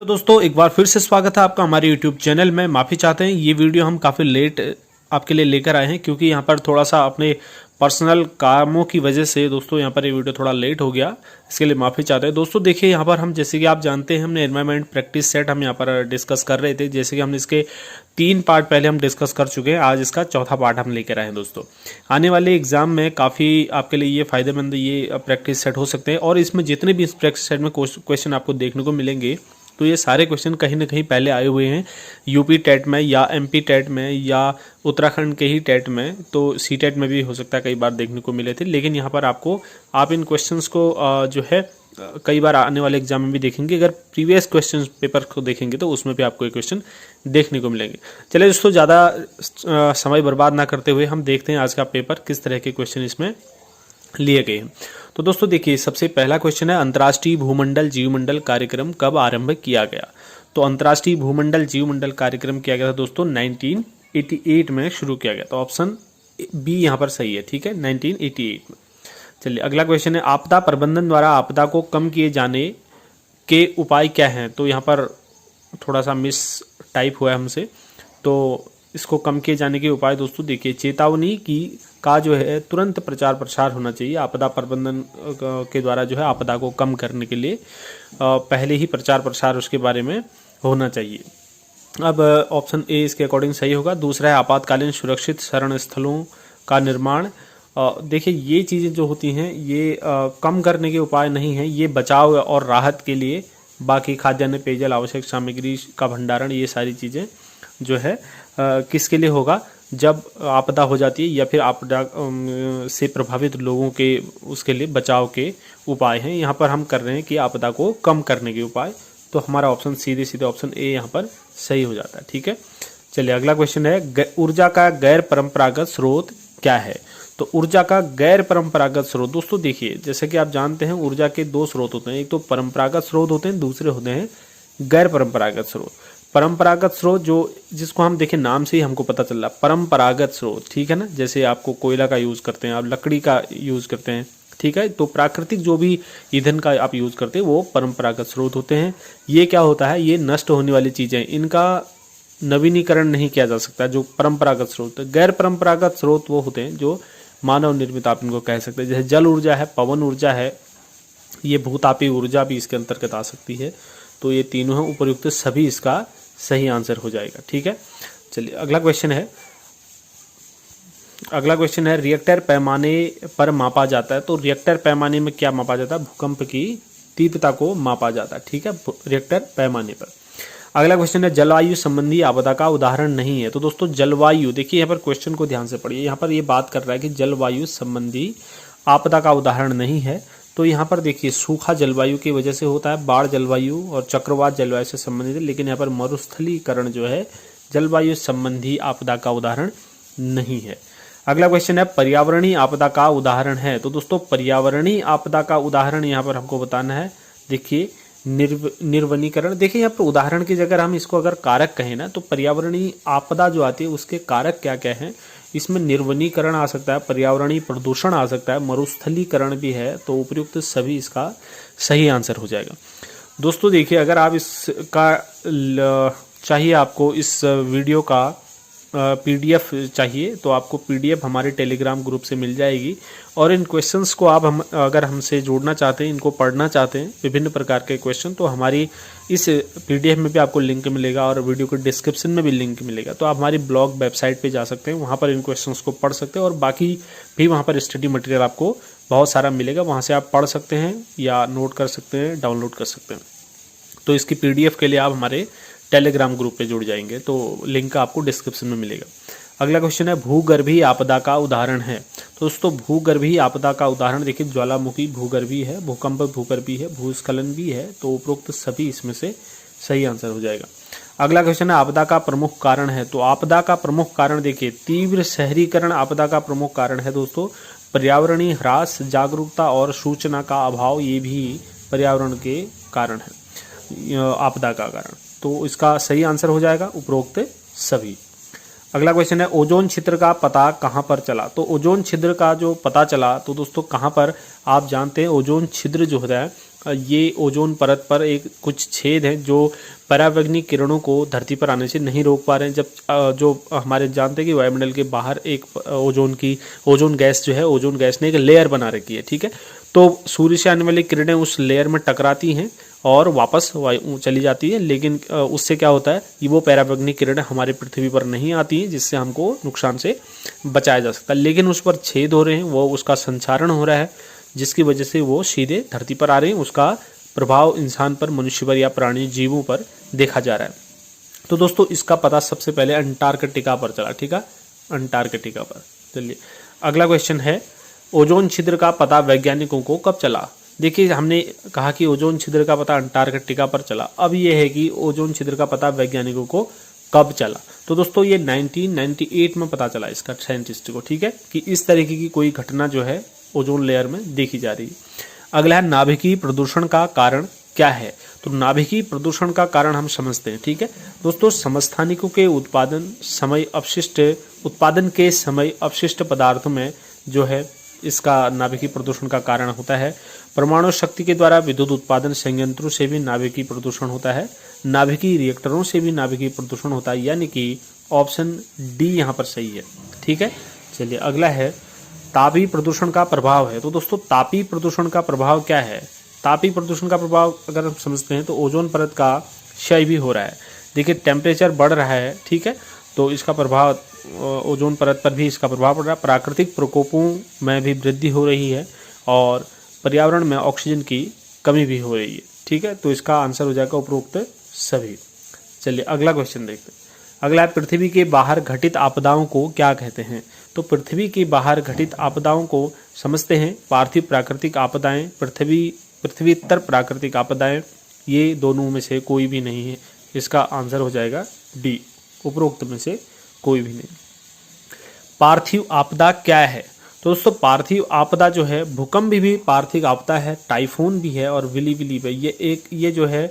तो दोस्तों एक बार फिर से स्वागत है आपका हमारे YouTube चैनल में। माफ़ी चाहते हैं ये वीडियो हम काफ़ी लेट आपके लिए लेकर आए हैं, क्योंकि यहाँ पर थोड़ा सा अपने पर्सनल कामों की वजह से दोस्तों यहाँ पर ये वीडियो थोड़ा लेट हो गया। इसके लिए माफ़ी चाहते हैं। दोस्तों देखिए, यहाँ पर हम जैसे कि आप जानते हैं हमने एनवायरनमेंट प्रैक्टिस सेट हम यहाँ पर डिस्कस कर रहे थे। जैसे कि हमने इसके 3 पार्ट पहले हम डिस्कस कर चुके हैं। आज इसका चौथा पार्ट हम लेकर आए हैं। दोस्तों आने वाले एग्जाम में काफ़ी आपके लिए ये फायदेमंद ये प्रैक्टिस सेट हो सकते हैं, और इसमें जितने भी इस प्रैक्टिस सेट में क्वेश्चन आपको देखने को मिलेंगे तो ये सारे क्वेश्चन कहीं ना कहीं पहले आए हुए हैं यूपी टेट में या एमपी टेट में या उत्तराखंड के ही टेट में, तो सी टेट में भी हो सकता है कई बार देखने को मिले थे। लेकिन यहाँ पर आप इन क्वेश्चंस को जो है कई बार आने वाले एग्जाम में भी देखेंगे। अगर प्रीवियस क्वेश्चन पेपर को देखेंगे तो उसमें भी आपको ये क्वेश्चन देखने को मिलेंगे। चलिए दोस्तों, ज़्यादा समय बर्बाद ना करते हुए हम देखते हैं आज का पेपर किस तरह के क्वेश्चन इसमें लिए गए हैं। तो दोस्तों देखिए, सबसे पहला क्वेश्चन है अंतर्राष्ट्रीय भूमंडल जीवमंडल कार्यक्रम कब आरंभ किया गया। तो अंतर्राष्ट्रीय भूमंडल जीवमंडल कार्यक्रम किया गया था दोस्तों 1988 में शुरू किया गया। तो ऑप्शन बी यहाँ पर सही है, ठीक है, 1988 में। चलिए अगला क्वेश्चन है आपदा प्रबंधन द्वारा आपदा को कम किए जाने के उपाय क्या हैं। तो यहाँ पर थोड़ा सा मिस टाइप हुआ है हमसे, तो इसको कम किए जाने के उपाय दोस्तों देखिए, चेतावनी का जो है तुरंत प्रचार प्रसार होना चाहिए। आपदा प्रबंधन के द्वारा जो है आपदा को कम करने के लिए पहले ही प्रचार प्रसार उसके बारे में होना चाहिए। अब ऑप्शन ए इसके अकॉर्डिंग सही होगा। दूसरा है आपातकालीन सुरक्षित शरण स्थलों का निर्माण। देखिए, ये चीज़ें जो होती हैं ये कम करने के उपाय नहीं हैं, ये बचाव और राहत के लिए। बाकी खाद्यान्न पेयजल आवश्यक सामग्री का भंडारण, ये सारी चीज़ें जो है किसके लिए होगा, जब आपदा हो जाती है या फिर आपदा से प्रभावित लोगों के उसके लिए बचाव के उपाय हैं। यहाँ पर हम कर रहे हैं कि आपदा को कम करने के उपाय। तो हमारा ऑप्शन सीधे सीधे ऑप्शन ए यहाँ पर सही हो जाता है, ठीक है। चलिए अगला क्वेश्चन है ऊर्जा का गैर परंपरागत स्रोत क्या है। तो ऊर्जा का गैर परंपरागत स्रोत दोस्तों देखिए, जैसे कि आप जानते हैं ऊर्जा के 2 स्रोत होते हैं, एक तो परंपरागत स्रोत होते हैं, दूसरे होते हैं गैर परंपरागत स्रोत। परंपरागत स्रोत जो जिसको हम देखें नाम से ही हमको पता चल रहा है परंपरागत स्रोत, ठीक है ना। जैसे आपको कोयला का यूज़ करते हैं, आप लकड़ी का यूज़ करते हैं, ठीक है। तो प्राकृतिक जो भी ईंधन का आप यूज़ करते हैं वो परंपरागत स्रोत होते हैं। ये क्या होता है, ये नष्ट होने वाली चीज़ें, इनका नवीनीकरण नहीं किया जा सकता जो परंपरागत स्रोत। गैर परंपरागत स्रोत वो होते हैं जो मानव निर्मित आप इनको कह सकते हैं, जैसे जल ऊर्जा है, पवन ऊर्जा है, ये भूतापी ऊर्जा भी इसके अंतर्गत आ सकती है। तो ये तीनों हैं उपयुक्त, सभी इसका सही आंसर हो जाएगा, ठीक है। चलिए अगला क्वेश्चन है रिएक्टर पैमाने पर मापा जाता है। तो रिएक्टर पैमाने में क्या मापा जाता है, भूकंप की तीव्रता को मापा जाता है, ठीक है, रिएक्टर पैमाने पर। अगला क्वेश्चन है जलवायु संबंधी आपदा का उदाहरण नहीं है। तो दोस्तों जलवायु, देखिए यहाँ पर क्वेश्चन को ध्यान से पढ़िए, यहाँ पर ये बात कर रहा है कि जलवायु संबंधी आपदा का उदाहरण नहीं है। तो यहाँ पर देखिए सूखा जलवायु की वजह से होता है, बाढ़ जलवायु और चक्रवात जलवायु से संबंधित है, लेकिन यहाँ पर मरुस्थलीकरण जो है जलवायु संबंधी आपदा का उदाहरण नहीं है। अगला क्वेश्चन है पर्यावरणीय आपदा का उदाहरण है। तो दोस्तों पर्यावरणीय आपदा का उदाहरण यहाँ पर हमको बताना है। देखिए निर्वनीकरण, देखिए यहाँ पर उदाहरण की जगह हम इसको अगर कारक कहें ना, तो पर्यावरणीय आपदा जो आती है उसके कारक क्या क्या हैं, इसमें निर्वनीकरण आ सकता है, पर्यावरणीय प्रदूषण आ सकता है, मरुस्थलीकरण भी है। तो उपयुक्त सभी इसका सही आंसर हो जाएगा। दोस्तों देखिए, अगर आप इसका चाहिए आपको इस वीडियो का PDF चाहिए तो आपको PDF हमारे टेलीग्राम ग्रुप से मिल जाएगी। और इन क्वेश्चंस को आप अगर हमसे जोड़ना चाहते हैं, इनको पढ़ना चाहते हैं विभिन्न प्रकार के क्वेश्चन, तो हमारी इस PDF में भी आपको लिंक मिलेगा और वीडियो के डिस्क्रिप्शन में भी लिंक मिलेगा। तो आप हमारी ब्लॉग वेबसाइट पे जा सकते हैं, वहाँ पर इन क्वेश्चंस को पढ़ सकते हैं, और बाकी भी वहाँ पर स्टडी मटेरियल आपको बहुत सारा मिलेगा, वहाँ से आप पढ़ सकते हैं या नोट कर सकते हैं, डाउनलोड कर सकते हैं। तो इसकी PDF के लिए आप हमारे टेलीग्राम ग्रुप पे जुड़ जाएंगे, तो लिंक आपको डिस्क्रिप्शन में मिलेगा। अगला क्वेश्चन है भूगर्भीय आपदा का उदाहरण है। तो दोस्तों भूगर्भीय आपदा का उदाहरण देखिए, ज्वालामुखी भूगर्भीय है, भूकंप भूगर्भीय है, भूस्खलन भी है। तो उपरोक्त सभी इसमें से सही आंसर हो जाएगा। अगला क्वेश्चन है आपदा का प्रमुख कारण है। तो आपदा का प्रमुख कारण देखिए, तीव्र शहरीकरण आपदा का प्रमुख कारण है दोस्तों। पर्यावरणीय ह्रास, जागरूकता और सूचना का अभाव, ये भी पर्यावरण के कारण है, आपदा का कारण। तो इसका सही आंसर हो जाएगा उपरोक्त सभी। अगला क्वेश्चन है ओजोन छिद्र का पता कहाँ पर चला। तो ओजोन छिद्र का जो पता चला तो दोस्तों कहाँ पर, आप जानते हैं ओजोन छिद्र जो होता है ये ओजोन परत पर एक कुछ छेद हैं जो परावैंगनिक किरणों को धरती पर आने से नहीं रोक पा रहे हैं। जब जो हमारे जानते हैं कि वायुमंडल के बाहर एक ओजोन गैस जो है, ओजोन गैस ने एक लेयर बना रखी है, ठीक है। तो सूर्य से आने वाली किरणें उस लेयर में टकराती हैं और वापस वायु चली जाती है, लेकिन उससे क्या होता है कि वो परावैंगनिक किरणें हमारे पृथ्वी पर नहीं आती हैं, जिससे हमको नुकसान से बचाया जा सकता है। लेकिन उस पर छेद हो रहे हैं, वो उसका संचारण हो रहा है, जिसकी वजह से वो सीधे धरती पर आ रहे हैं। उसका प्रभाव इंसान पर, मनुष्य पर या प्राणी जीवों पर देखा जा रहा है। तो दोस्तों इसका पता सबसे पहले अंटार्कटिका पर चला, ठीक है, अंटार्कटिका पर। चलिए अगला क्वेश्चन है ओजोन छिद्र का पता वैज्ञानिकों को कब चला। देखिए हमने कहा कि ओजोन छिद्र का पता अंटार्कटिका पर चला। अब ये है कि ओजोन छिद्र का पता वैज्ञानिकों को कब चला। तो दोस्तों ये 1998 में पता चला इसका साइंटिस्ट को, ठीक है, कि इस तरीके की कोई घटना जो है ओजोन लेयर में देखी जा रही है। अगला है नाभिकीय प्रदूषण का कारण क्या है। तो नाभिकीय प्रदूषण का कारण हम समझते हैं, ठीक है दोस्तों। समस्थानिकों के उत्पादन के समय अपशिष्ट पदार्थों में जो है इसका नाभिकीय प्रदूषण का कारण होता है। परमाणु शक्ति के द्वारा विद्युत उत्पादन संयंत्रों से भी नाभिकीय प्रदूषण होता है। नाभिकीय रिएक्टरों से भी नाभिकीय प्रदूषण होता है, यानी कि ऑप्शन डी यहाँ पर सही है, ठीक है। चलिए अगला है तापीय प्रदूषण का प्रभाव है। तो दोस्तों तापीय प्रदूषण का प्रभाव क्या है। तापीय प्रदूषण का प्रभाव अगर हम समझते हैं तो ओजोन परत का क्षय भी हो रहा है। देखिए टेम्परेचर बढ़ रहा है, ठीक है, तो इसका प्रभाव ओजोन परत पर भी इसका प्रभाव पड़ रहा है। प्राकृतिक प्रकोपों में भी वृद्धि हो रही है और पर्यावरण में ऑक्सीजन की कमी भी हो रही है, ठीक है। तो इसका आंसर हो जाएगा उपरोक्त सभी। चलिए अगला क्वेश्चन देखते हैं। अगला है पृथ्वी के बाहर घटित आपदाओं को क्या कहते हैं। तो पृथ्वी के बाहर घटित आपदाओं को समझते हैं पार्थिव प्राकृतिक आपदाएं, पृथ्वीतर प्राकृतिक आपदाएं, ये दोनों में से कोई भी नहीं है। इसका आंसर हो जाएगा डी, उपरोक्त में से कोई भी नहीं। पार्थिव आपदा क्या है। तो दोस्तों पार्थिव आपदा जो है भूकंप भी पार्थिव आपदा है, टाइफून भी है और विली भी। ये जो है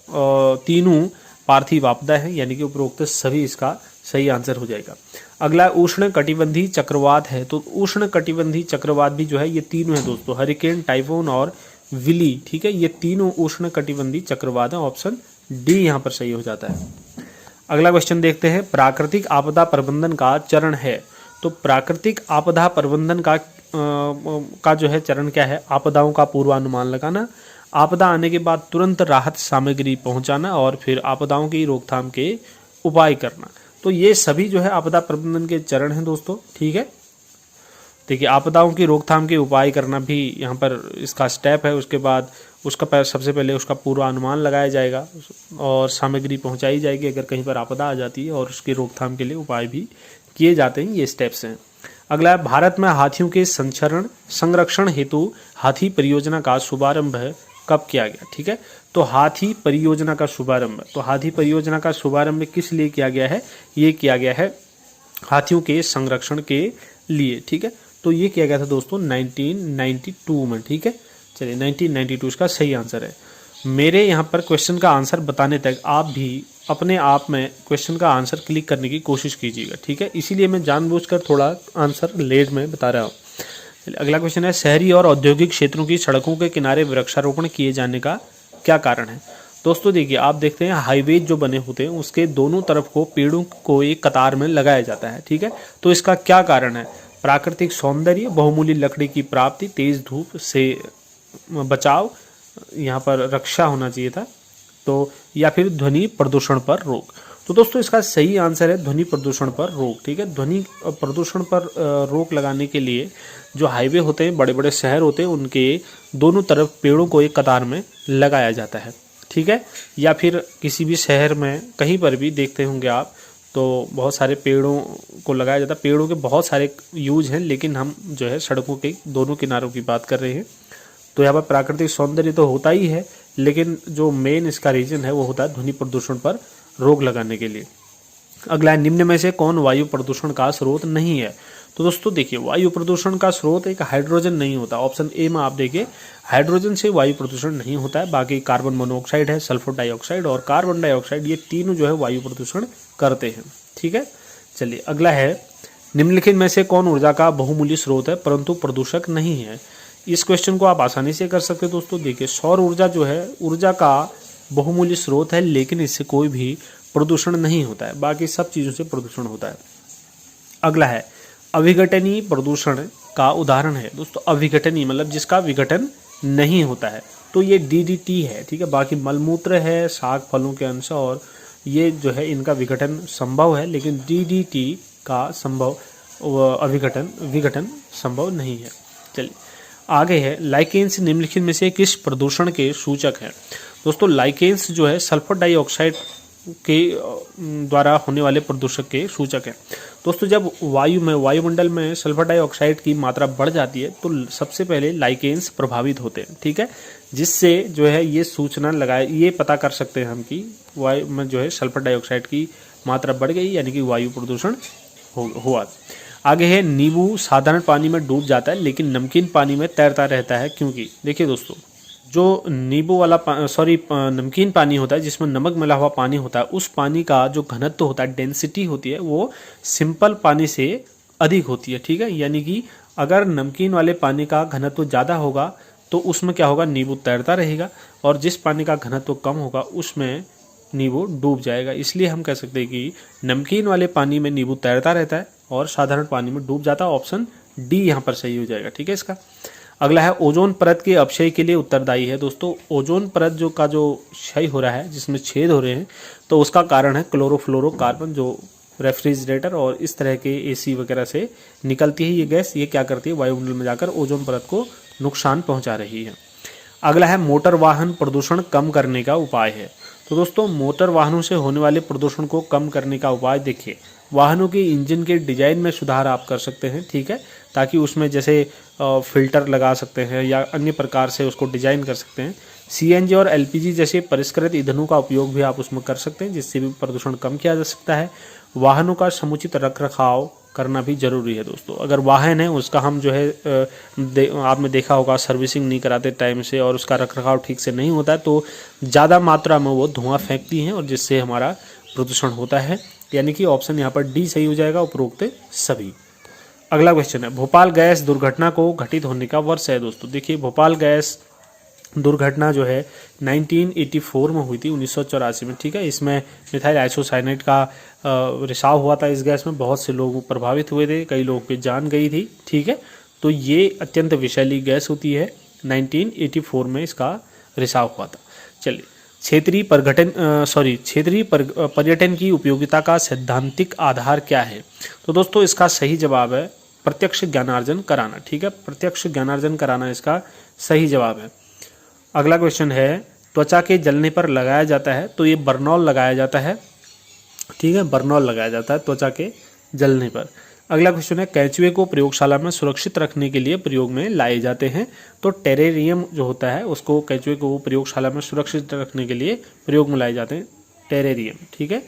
तीनों पार्थिव आपदा है, यानी कि उपरोक्त सभी इसका सही आंसर हो जाएगा। अगला उष्ण कटिबंधीय चक्रवात है। तो उष्ण कटिबंधीय चक्रवात भी जो है ये तीनों है दोस्तों, हरिकेन, टाइफून और विली, ठीक है, ये तीनों उष्ण कटिबंधीय चक्रवात है। ऑप्शन डी यहाँ पर सही हो जाता है। अगला क्वेश्चन देखते हैं प्राकृतिक आपदा प्रबंधन का चरण है। तो प्राकृतिक आपदा प्रबंधन का जो है चरण क्या है। आपदाओं का पूर्वानुमान लगाना, आपदा आने के बाद तुरंत राहत सामग्री पहुंचाना और फिर आपदाओं की रोकथाम के उपाय करना। तो ये सभी जो है आपदा प्रबंधन के चरण हैं दोस्तों, ठीक है। देखिए आपदाओं की रोकथाम के उपाय करना भी यहाँ पर इसका स्टेप है। उसके बाद उसका सबसे पहले उसका पूर्वानुमान लगाया जाएगा और सामग्री पहुंचाई जाएगी अगर कहीं पर आपदा आ जाती है, और उसकी रोकथाम के लिए उपाय भी किए जाते हैं। ये स्टेप्स हैं। अगला है भारत में हाथियों के संरक्षण हेतु हाथी परियोजना का शुभारंभ कब किया गया, ठीक है। तो हाथी परियोजना का शुभारंभ किस लिए किया गया है। ये किया गया है हाथियों के संरक्षण के लिए, ठीक है। तो ये किया गया था दोस्तों 1992 में, ठीक है। चलिए 1992 इसका सही आंसर है। मेरे यहाँ पर क्वेश्चन का आंसर बताने तक आप भी अपने आप में क्वेश्चन का आंसर क्लिक करने की कोशिश कीजिएगा, ठीक है। इसीलिए मैं जानबूझकर थोड़ा आंसर लेट में बता रहा हूँ। अगला क्वेश्चन है शहरी और औद्योगिक क्षेत्रों की सड़कों के किनारे वृक्षारोपण किए जाने का क्या कारण है। दोस्तों देखिए आप देखते हैं हाईवे जो बने होते हैं उसके दोनों तरफ को पेड़ों को एक कतार में लगाया जाता है, ठीक है। तो इसका क्या कारण है। प्राकृतिक सौंदर्य, बहुमूल्य लकड़ी की प्राप्ति, तेज धूप से बचाव, यहाँ पर रक्षा होना चाहिए था, तो या फिर ध्वनि प्रदूषण पर रोक। तो दोस्तों इसका सही आंसर है ध्वनि प्रदूषण पर रोक, ठीक है। ध्वनि प्रदूषण पर रोक लगाने के लिए जो हाईवे होते हैं, बड़े बड़े शहर होते हैं, उनके दोनों तरफ पेड़ों को एक कतार में लगाया जाता है, ठीक है। या फिर किसी भी शहर में कहीं पर भी देखते होंगे आप, तो बहुत सारे पेड़ों को लगाया जाता है। पेड़ों के बहुत सारे यूज हैं, लेकिन हम जो है सड़कों के दोनों किनारों की बात कर रहे हैं। तो यहाँ पर प्राकृतिक सौंदर्य तो होता ही है, लेकिन जो मेन इसका रीजन है वो होता है ध्वनि प्रदूषण पर रोक लगाने के लिए। अगला है निम्न में से कौन वायु प्रदूषण का स्रोत नहीं है। तो दोस्तों देखिए वायु प्रदूषण का स्रोत एक हाइड्रोजन नहीं होता। ऑप्शन ए में आप देखिए हाइड्रोजन से वायु प्रदूषण नहीं होता है। बाकी कार्बन मोनोऑक्साइड है, सल्फर डाइऑक्साइड और कार्बन डाइऑक्साइड, ये तीनों जो है वायु प्रदूषण करते हैं, ठीक है। चलिए अगला है, निम्नलिखित में से कौन ऊर्जा का बहुमूल्य स्रोत है परंतु प्रदूषक नहीं है। इस क्वेश्चन को आप आसानी से कर सकते हैं दोस्तों। देखिए सौर ऊर्जा जो है ऊर्जा का बहुमूल्य स्रोत है, लेकिन इससे कोई भी प्रदूषण नहीं होता है, बाकी सब चीज़ों से प्रदूषण होता है। अगला है, अविघटनीय प्रदूषण का उदाहरण है दोस्तों। अविघटनीय मतलब जिसका विघटन नहीं होता है, तो ये DDT है, ठीक है। बाकी मलमूत्र है, शाक फलों के अंश और ये जो है इनका विघटन संभव है, लेकिन DDT का विघटन संभव नहीं है। चलिए आगे है, लाइकेन्स निम्नलिखित में से किस प्रदूषण के सूचक है। दोस्तों लाइकेन्स जो है सल्फर डाइऑक्साइड के द्वारा होने वाले प्रदूषक के सूचक है। दोस्तों जब वायुमंडल में सल्फर डाइऑक्साइड की मात्रा बढ़ जाती है तो सबसे पहले लाइकेन्स प्रभावित होते हैं, ठीक है, जिससे जो है ये सूचना ये पता कर सकते हैं हम कि वायु में जो है सल्फर डाइऑक्साइड की मात्रा बढ़ गई, यानी कि वायु प्रदूषण हुआ। आगे है, नींबू साधारण पानी में डूब जाता है लेकिन नमकीन पानी में तैरता रहता है, क्योंकि देखिए दोस्तों जो नमकीन पानी होता है जिसमें नमक मिला हुआ पानी होता है, उस पानी का जो घनत्व होता है, डेंसिटी होती है, वो सिंपल पानी से अधिक होती है, ठीक है। यानी कि अगर नमकीन वाले पानी का घनत्व ज़्यादा होगा तो उसमें क्या होगा, नींबू तैरता रहेगा, और जिस पानी का घनत्व कम होगा उसमें नींबू डूब जाएगा। इसलिए हम कह सकते हैं कि नमकीन वाले पानी में नींबू तैरता रहता है और साधारण पानी में डूब जाता है। ऑप्शन डी यहाँ पर सही हो जाएगा, ठीक है इसका। अगला है, ओजोन परत के अपक्षय के लिए उत्तरदायी है। दोस्तों ओजोन परत जो क्षय हो रहा है, जिसमें छेद हो रहे हैं, तो उसका कारण है क्लोरोफ्लोरोकार्बन, जो रेफ्रिजरेटर और इस तरह के AC वगैरह से निकलती है ये गैस। ये क्या करती है, वायुमंडल में जाकर ओजोन परत को नुकसान पहुंचा रही है। अगला है, मोटर वाहन प्रदूषण कम करने का उपाय है। तो दोस्तों मोटर वाहनों से होने वाले प्रदूषण को कम करने का उपाय देखिए, वाहनों के इंजन के डिजाइन में सुधार आप कर सकते हैं, ठीक है, ताकि उसमें जैसे फिल्टर लगा सकते हैं या अन्य प्रकार से उसको डिजाइन कर सकते हैं। CNG और LPG जैसे परिष्कृत ईंधनों का उपयोग भी आप उसमें कर सकते हैं, जिससे भी प्रदूषण कम किया जा सकता है। वाहनों का समुचित रख रखाव करना भी जरूरी है दोस्तों। अगर वाहन है उसका हम जो है आपने देखा होगा सर्विसिंग नहीं कराते टाइम से और उसका रख रखाव ठीक से नहीं होता है, तो ज़्यादा मात्रा में वो धुआं फेंकती हैं और जिससे हमारा प्रदूषण होता है। यानी कि ऑप्शन यहाँ पर डी सही हो जाएगा, उपरोक्त सभी। अगला क्वेश्चन है, भोपाल गैस दुर्घटना को घटित होने का वर्ष है। दोस्तों देखिए भोपाल गैस दुर्घटना जो है 1984 में हुई थी, 1984 में, ठीक है। इसमें मिथाइल आइसोसाइनेट का रिसाव हुआ था। इस गैस में बहुत से लोग प्रभावित हुए थे, कई लोगों की जान गई थी, ठीक है। तो ये अत्यंत विषैली गैस होती है। 1984 में इसका रिसाव हुआ था। चलिए, क्षेत्रीय पर्यटन की उपयोगिता का सैद्धांतिक आधार क्या है। तो दोस्तों इसका सही जवाब है प्रत्यक्ष ज्ञानार्जन कराना, ठीक है। प्रत्यक्ष ज्ञानार्जन कराना इसका सही जवाब है। अगला क्वेश्चन है, त्वचा के जलने पर लगाया जाता है, तो ये बर्नॉल लगाया जाता है, ठीक है, बर्नॉल लगाया जाता है त्वचा के जलने पर। अगला क्वेश्चन है, केंचुए को प्रयोगशाला में सुरक्षित रखने के लिए प्रयोग में लाए जाते हैं, तो टेरेरियम जो होता है उसको केंचुए को प्रयोगशाला में सुरक्षित रखने के लिए प्रयोग में लाए जाते हैं, टेरेरियम, ठीक है।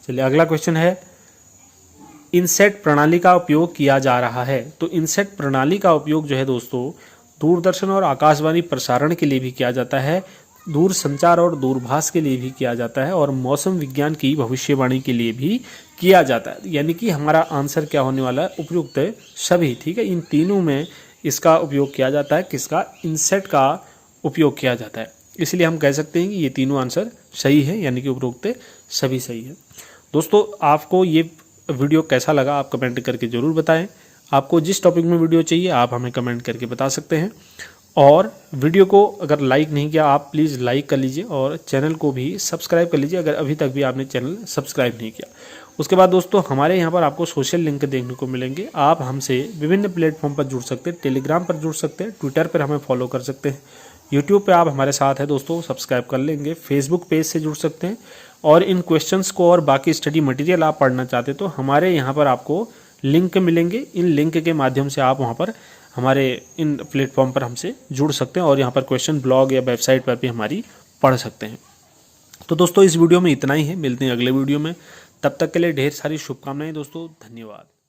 चलिए अगला क्वेश्चन है, इनसेट प्रणाली का उपयोग किया जा रहा है, तो इनसेट प्रणाली का उपयोग जो है दोस्तों दूरदर्शन और आकाशवाणी प्रसारण के लिए भी किया जाता है, दूर संचार और दूरभाष के लिए भी किया जाता है, और मौसम विज्ञान की भविष्यवाणी के लिए भी किया जाता है। यानी कि हमारा आंसर क्या होने वाला है, उपयुक्त सभी, ठीक है। इन तीनों में इसका उपयोग किया जाता है, किसका, इनसेट का उपयोग किया जाता है। इसलिए हम कह सकते हैं कि ये तीनों आंसर सही है, यानी कि उपरोक्त सभी सही है। दोस्तों आपको ये वीडियो कैसा लगा आप कमेंट करके ज़रूर बताएं। आपको जिस टॉपिक में वीडियो चाहिए आप हमें कमेंट करके बता सकते हैं, और वीडियो को अगर लाइक नहीं किया आप प्लीज़ लाइक कर लीजिए और चैनल को भी सब्सक्राइब कर लीजिए अगर अभी तक भी आपने चैनल सब्सक्राइब नहीं किया। उसके बाद दोस्तों हमारे यहाँ पर आपको सोशल लिंक देखने को मिलेंगे, आप हमसे विभिन्न प्लेटफॉर्म पर जुड़ सकते हैं, टेलीग्राम पर जुड़ सकते हैं, ट्विटर पर हमें फॉलो कर सकते हैं, यूट्यूब पे आप हमारे साथ हैं दोस्तों, सब्सक्राइब कर लेंगे, फेसबुक पेज से जुड़ सकते हैं, और इन क्वेश्चंस को और बाकी स्टडी मटेरियल आप पढ़ना चाहते तो हमारे यहाँ पर आपको लिंक मिलेंगे। इन लिंक के माध्यम से आप वहाँ पर हमारे इन प्लेटफॉर्म पर हमसे जुड़ सकते हैं और यहाँ पर क्वेश्चन ब्लॉग या वेबसाइट पर भी हमारी पढ़ सकते हैं। तो दोस्तों इस वीडियो में इतना ही है, मिलते हैं अगले वीडियो में, तब तक के लिए ढेर सारी शुभकामनाएं दोस्तों, धन्यवाद।